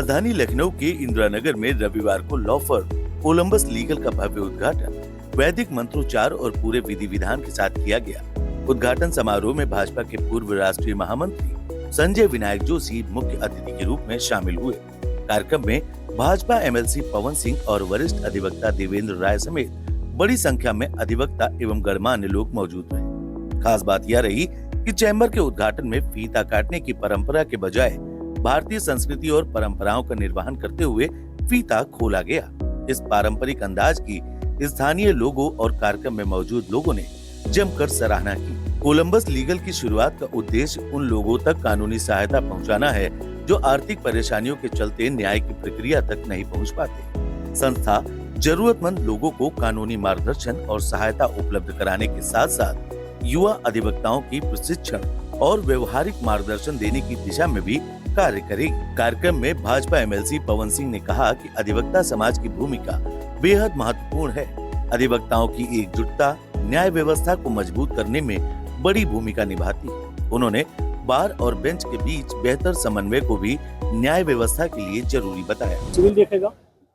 राजधानी लखनऊ के इंदिरानगर में रविवार को लॉ फर्म कोलंबस लीगल का भव्य उद्घाटन वैदिक मंत्रोच्चार और पूरे विधि विधान के साथ किया गया। उद्घाटन समारोह में भाजपा के पूर्व राष्ट्रीय महामंत्री संजय विनायक जोशी मुख्य अतिथि के रूप में शामिल हुए। कार्यक्रम में भाजपा एमएलसी पवन सिंह और वरिष्ठ अधिवक्ता देवेंद्र राय समेत बड़ी संख्या में अधिवक्ता एवं गणमान्य लोग मौजूद रहे। खास बात यह रही कि चैम्बर के उद्घाटन में फीता काटने की परंपरा के बजाय भारतीय संस्कृति और परंपराओं का निर्वहन करते हुए फीता खोला गया। इस पारंपरिक अंदाज की स्थानीय लोगों और कार्यक्रम में मौजूद लोगों ने जमकर सराहना की। कोलंबस लीगल की शुरुआत का उद्देश्य उन लोगों तक कानूनी सहायता पहुंचाना है जो आर्थिक परेशानियों के चलते न्याय की प्रक्रिया तक नहीं पहुंच पाते। संस्था जरूरतमंद लोगों को कानूनी मार्गदर्शन और सहायता उपलब्ध कराने के साथ साथ युवा अधिवक्ताओं की प्रशिक्षण और व्यवहारिक मार्गदर्शन देने की दिशा में भी कार्य करेगी। कार्यक्रम में भाजपा एमएलसी पवन सिंह ने कहा कि अधिवक्ता समाज की भूमिका बेहद महत्वपूर्ण है। अधिवक्ताओं की एकजुटता न्याय व्यवस्था को मजबूत करने में बड़ी भूमिका निभाती है। उन्होंने बार और बेंच के बीच बेहतर समन्वय को भी न्याय व्यवस्था के लिए जरूरी बताया। सिविल देखेगा,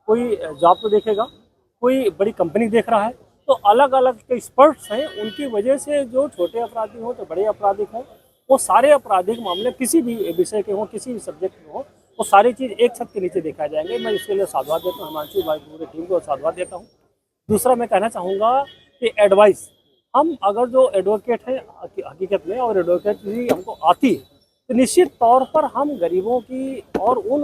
कोई जॉब तो देखेगा, कोई बड़ी कंपनी देख रहा है, तो अलग अलग एक्सपर्ट्स हैं। उनकी वजह से जो छोटे अपराधी हो तो बड़े अपराधिक हो, वो सारे आपराधिक मामले किसी भी विषय के हो, किसी भी सब्जेक्ट में हो, वो सारी चीज़ एक छत के नीचे देखा जाएंगे। मैं इसके लिए साधुवाद देता हूँ, हिमांशु भाई पूरे टीम को साधुवाद देता हूँ। दूसरा मैं कहना चाहूँगा कि एडवाइस, हम अगर जो एडवोकेट हैं हकीकत में और एडवोकेट हमको आती है तो निश्चित तौर पर हम गरीबों की और उन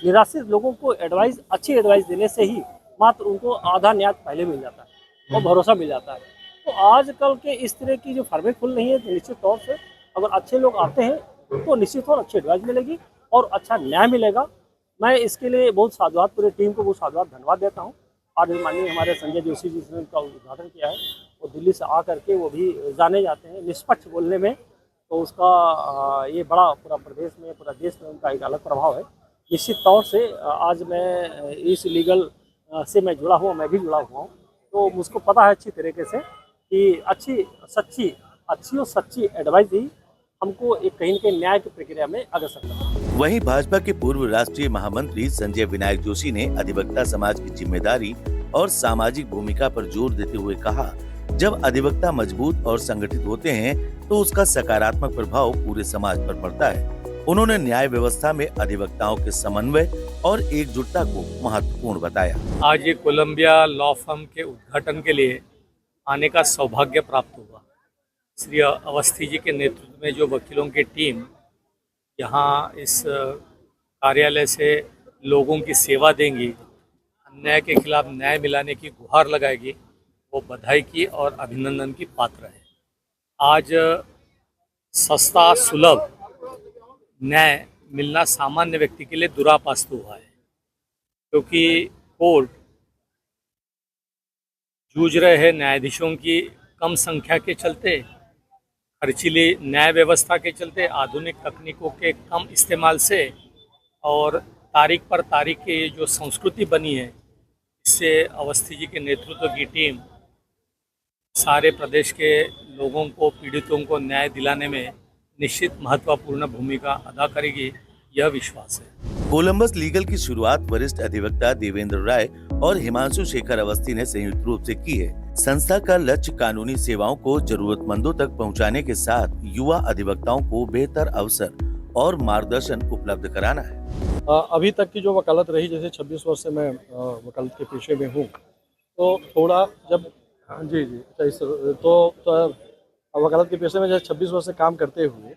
निराश्रित लोगों को एडवाइस, अच्छी एडवाइस देने से ही मात्र उनको आधा न्याय पहले मिल जाता है और भरोसा मिल जाता है। तो आजकल के इस तरह की जो फर्में खुल रही है तो निश्चित तौर से अगर अच्छे लोग आते हैं तो निश्चित तौर अच्छी एडवाइस मिलेगी और अच्छा न्याय मिलेगा। मैं इसके लिए बहुत साधुवाद, पूरे टीम को बहुत साधुवाद धन्यवाद देता हूँ। आज माननीय हमारे संजय जोशी जी ने उनका उद्घाटन किया है, वो दिल्ली से आ करके वो भी जाने जाते हैं निष्पक्ष बोलने में, तो उसका ये बड़ा पूरा प्रदेश में, पूरा देश में उनका एक अलग प्रभाव है। निश्चित तौर से आज मैं इस लीगल से मैं जुड़ा हुआ, मैं भी जुड़ा हुआ हूँ, तो मुझको पता है अच्छी तरीके से कि अच्छी और सच्ची एडवाइस ही हमको एक कहीं न कहीं न्याय की प्रक्रिया में अग्रसर करना। वहीं भाजपा के पूर्व राष्ट्रीय महामंत्री संजय विनायक जोशी ने अधिवक्ता समाज की जिम्मेदारी और सामाजिक भूमिका पर जोर देते हुए कहा, जब अधिवक्ता मजबूत और संगठित होते हैं तो उसका सकारात्मक प्रभाव पूरे समाज पर पड़ता है। उन्होंने न्याय व्यवस्था में अधिवक्ताओं के समन्वय और एकजुटता को महत्वपूर्ण बताया। आज ये कोलंबिया लॉ फर्म के उद्घाटन के लिए आने का सौभाग्य प्राप्त हुआ। श्री अवस्थी जी के नेतृत्व में जो वकीलों की टीम यहाँ इस कार्यालय से लोगों की सेवा देंगी, अन्याय के खिलाफ न्याय मिलाने की गुहार लगाएगी, वो बधाई की और अभिनंदन की पात्र है। आज सस्ता सुलभ न्याय मिलना सामान्य व्यक्ति के लिए दुरापास्त हुआ है, क्योंकि कोर्ट जूझ रहे हैं न्यायाधीशों की कम संख्या के चलते, खर्चीली न्याय व्यवस्था के चलते, आधुनिक तकनीकों के कम इस्तेमाल से और तारीख पर तारीख की जो संस्कृति बनी है, इससे अवस्थी जी के नेतृत्व की टीम सारे प्रदेश के लोगों को, पीड़ितों को न्याय दिलाने में निश्चित महत्वपूर्ण भूमिका अदा करेगी, यह विश्वास है। कोलंबस लीगल की शुरुआत वरिष्ठ अधिवक्ता देवेंद्र राय और हिमांशु शेखर अवस्थी ने संयुक्त रूप से की है। संस्था का लक्ष्य कानूनी सेवाओं को जरूरतमंदों तक पहुंचाने के साथ युवा अधिवक्ताओं को बेहतर अवसर और मार्गदर्शन उपलब्ध कराना है। अभी तक की जो वकालत रही, जैसे 26 वर्ष से मैं वकालत के पेशे में हूँ, तो थोड़ा जब तो वकालत के पेशे में जैसे 26 वर्ष से काम करते हुए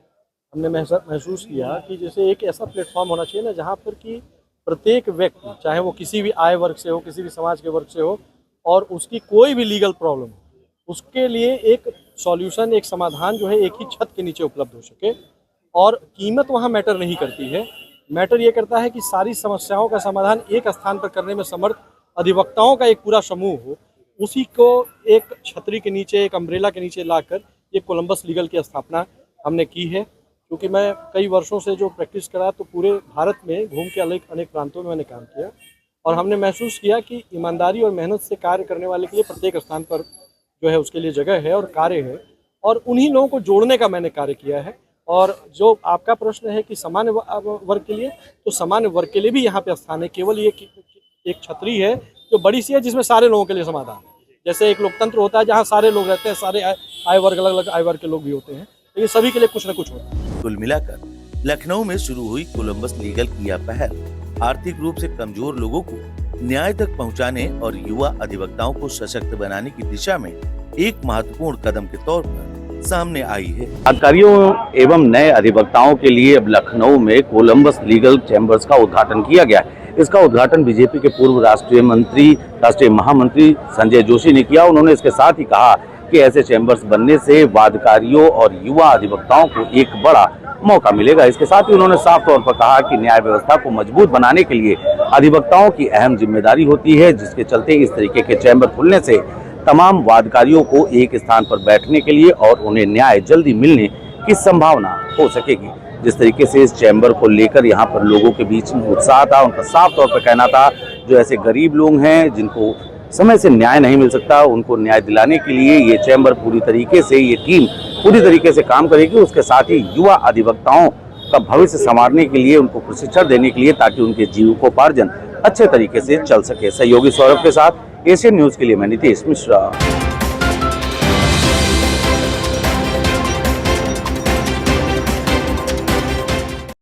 हमने महसूस किया कि जैसे एक ऐसा प्लेटफॉर्म होना चाहिए ना, जहाँ पर कि प्रत्येक व्यक्ति, चाहे वो किसी भी आय वर्ग से हो, किसी भी समाज के वर्ग से हो, और उसकी कोई भी लीगल प्रॉब्लम हो, उसके लिए एक सॉल्यूशन, एक समाधान जो है एक ही छत के नीचे उपलब्ध हो सके। और कीमत वहाँ मैटर नहीं करती है, मैटर ये करता है कि सारी समस्याओं का समाधान एक स्थान पर करने में समर्थ अधिवक्ताओं का एक पूरा समूह हो, उसी को एक छतरी के नीचे, एक अम्ब्रेला के नीचे लाकर ये कोलंबस लीगल की स्थापना हमने की है। क्योंकि मैं कई वर्षों से जो प्रैक्टिस करा, तो पूरे भारत में घूम के अनेक प्रांतों में मैंने काम किया, और हमने महसूस किया कि ईमानदारी और मेहनत से कार्य करने वाले के लिए प्रत्येक स्थान पर जो है उसके लिए जगह है और कार्य है, और उन्हीं लोगों को जोड़ने का मैंने कार्य किया है। और जो आपका प्रश्न है कि सामान्य वर्ग के लिए, तो सामान्य वर्ग के लिए भी यहाँ पे स्थान है। केवल ये एक छतरी है जो बड़ी सी है, जिसमें सारे लोगों के लिए समाधान है। जैसे एक लोकतंत्र होता है जहाँ सारे लोग रहते हैं, सारे आय वर्ग, अलग अलग आय वर्ग के लोग भी होते हैं, तो ये सभी के लिए कुछ न कुछ होता है। कुल मिलाकर लखनऊ में शुरू हुई कोलंबस लीगल की यह पहल आर्थिक रूप से कमजोर लोगों को न्याय तक पहुंचाने और युवा अधिवक्ताओं को सशक्त बनाने की दिशा में एक महत्वपूर्ण कदम के तौर पर सामने आई है। अधिकारियों एवं नए अधिवक्ताओं के लिए अब लखनऊ में कोलंबस लीगल चैम्बर्स का उद्घाटन किया गया है। इसका उद्घाटन बीजेपी के पूर्व राष्ट्रीय महामंत्री संजय जोशी ने किया। उन्होंने इसके साथ ही कहा कि ऐसे चैम्बर्स बनने से वादकारियों और युवा अधिवक्ताओं को एक बड़ा मौका मिलेगा। इसके साथ ही उन्होंने साफ तौर पर कहा कि न्याय व्यवस्था को मजबूत बनाने के लिए अधिवक्ताओं की अहम जिम्मेदारी होती है, जिसके चलते इस तरीके के चैम्बर खुलने से तमाम वादकारियों को एक स्थान पर बैठने के लिए और उन्हें न्याय जल्दी मिलने की संभावना हो सकेगी। जिस तरीके से इस चैम्बर को लेकर यहाँ पर लोगों के बीच में उत्साह था, उनका साफ तौर पर कहना था जो ऐसे गरीब लोग हैं जिनको समय से न्याय नहीं मिल सकता, उनको न्याय दिलाने के लिए ये चैम्बर पूरी तरीके से, ये टीम पूरी तरीके से काम करेगी। उसके साथ ही युवा अधिवक्ताओं का भविष्य संवारने के लिए, उनको प्रशिक्षण देने के लिए, ताकि उनके जीविकोपार्जन अच्छे तरीके से चल सके। सहयोगी सौरभ के साथ एशियन न्यूज के लिए मैं नितेश मिश्रा।